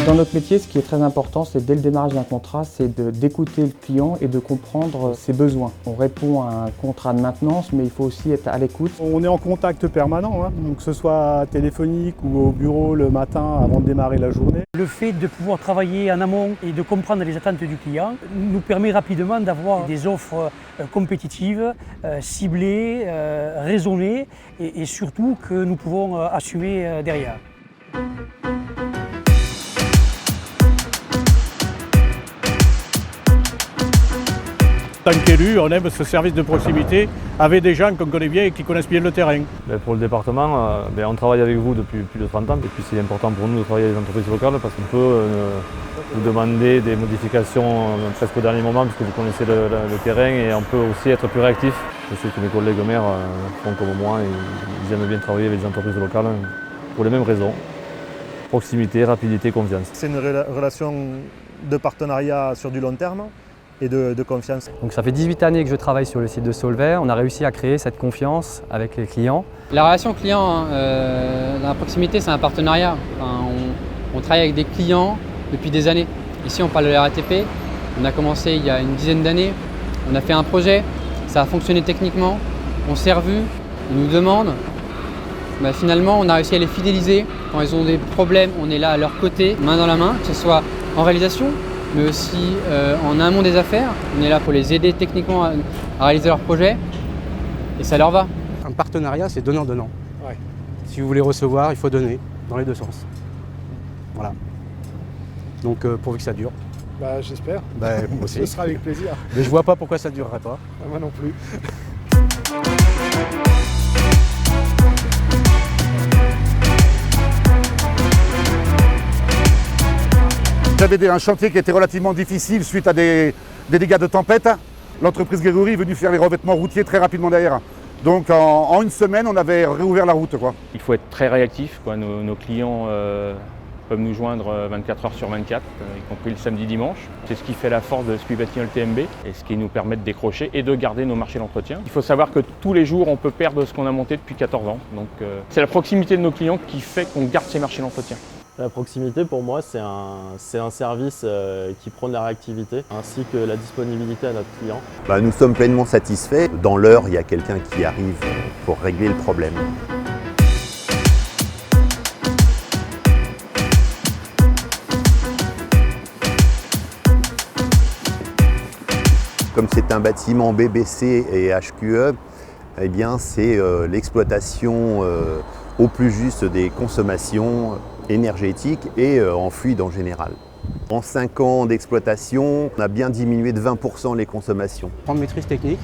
Dans notre métier, ce qui est très important, c'est dès le démarrage d'un contrat, c'est d'écouter le client et de comprendre ses besoins. On répond à un contrat de maintenance, mais il faut aussi être à l'écoute. On est en contact permanent, donc que ce soit téléphonique ou au bureau le matin avant de démarrer la journée. Le fait de pouvoir travailler en amont et de comprendre les attentes du client nous permet rapidement d'avoir des offres compétitives, ciblées, raisonnées et surtout que nous pouvons assumer derrière. En tant qu'élu, on aime ce service de proximité avec des gens qu'on connaît bien et qui connaissent bien le terrain. Pour le département, on travaille avec vous depuis plus de 30 ans et puis c'est important pour nous de travailler avec les entreprises locales parce qu'on peut vous demander des modifications presque au dernier moment puisque vous connaissez le terrain et on peut aussi être plus réactif. Je sais que mes collègues maires font comme moi et ils aiment bien travailler avec les entreprises locales pour les mêmes raisons. Proximité, rapidité, confiance. C'est une relation de partenariat sur du long terme et de confiance. Donc ça fait 18 années que je travaille sur le site de Solvay. On a réussi à créer cette confiance avec les clients. La relation client, dans la proximité, c'est un partenariat. On travaille avec des clients depuis des années. Ici, on parle de la RATP. On a commencé il y a une dizaine d'années. On a fait un projet, ça a fonctionné techniquement. On s'est revus, ils nous demandent. Finalement, on a réussi à les fidéliser. Quand ils ont des problèmes, on est là à leur côté, main dans la main, que ce soit en réalisation, mais aussi en amont des affaires. On est là pour les aider techniquement à réaliser leur projet et ça leur va. Un partenariat, c'est donnant-donnant. Ouais. Si vous voulez recevoir, il faut donner dans les deux sens. Voilà. Donc pourvu que ça dure. J'espère. Moi aussi. Ce sera avec plaisir. Mais je vois pas pourquoi ça ne durerait pas. Moi non plus. J'avais un chantier qui était relativement difficile suite à des dégâts de tempête. L'entreprise Grégory est venue faire les revêtements routiers très rapidement derrière. Donc en une semaine, on avait réouvert la route. Il faut être très réactif. Nos clients peuvent nous joindre 24 heures sur 24, y compris le samedi, dimanche. C'est ce qui fait la force de Scubatignon TMB et ce qui nous permet de décrocher et de garder nos marchés d'entretien. Il faut savoir que tous les jours, on peut perdre ce qu'on a monté depuis 14 ans. Donc c'est la proximité de nos clients qui fait qu'on garde ces marchés d'entretien. La proximité, pour moi, c'est un service qui prône la réactivité ainsi que la disponibilité à notre client. Nous sommes pleinement satisfaits. Dans l'heure, il y a quelqu'un qui arrive pour régler le problème. Comme c'est un bâtiment BBC et HQE, eh bien, c'est l'exploitation au plus juste des consommations énergétique et en fluide en général. En 5 ans d'exploitation, on a bien diminué de 20% les consommations. Prendre maîtrise technique,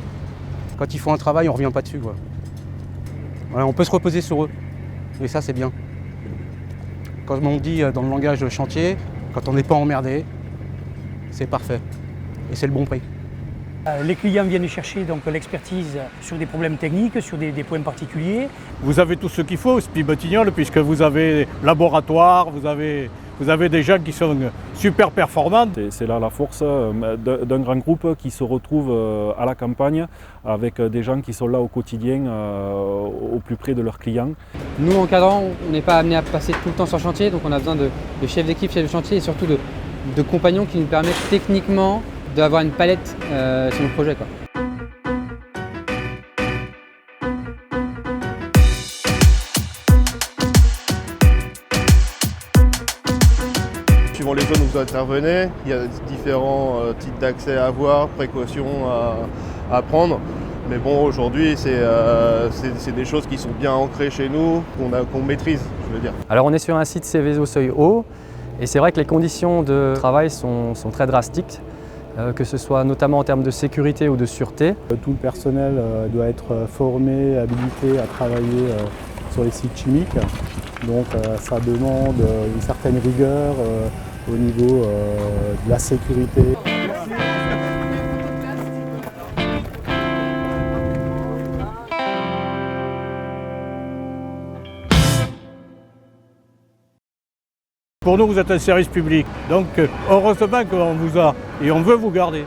quand ils font un travail, on ne revient pas dessus. Voilà, on peut se reposer sur eux, et ça c'est bien. Comme on dit dans le langage chantier, quand on n'est pas emmerdé, c'est parfait, et c'est le bon prix. Les clients viennent chercher donc l'expertise sur des problèmes techniques, sur des points particuliers. Vous avez tout ce qu'il faut, Scubatignon, puisque vous avez laboratoire, vous avez des gens qui sont super performants. C'est là la force d'un grand groupe qui se retrouve à la campagne avec des gens qui sont là au quotidien, au plus près de leurs clients. Nous, encadrants, on n'est pas amené à passer tout le temps sur chantier, donc on a besoin de chefs d'équipe, chefs de chantier et surtout de compagnons qui nous permettent techniquement d'avoir une palette sur le projet. Suivant les zones où vous intervenez, il y a différents types d'accès à avoir, précautions à prendre. Mais bon, aujourd'hui, c'est des choses qui sont bien ancrées chez nous, qu'on maîtrise, je veux dire. Alors on est sur un site Céveso Seuil Haut et c'est vrai que les conditions de travail sont très drastiques. Que ce soit notamment en termes de sécurité ou de sûreté. Tout le personnel doit être formé, habilité à travailler sur les sites chimiques. Donc ça demande une certaine rigueur au niveau de la sécurité. Pour nous, vous êtes un service public. Donc heureusement qu'on vous a et on veut vous garder.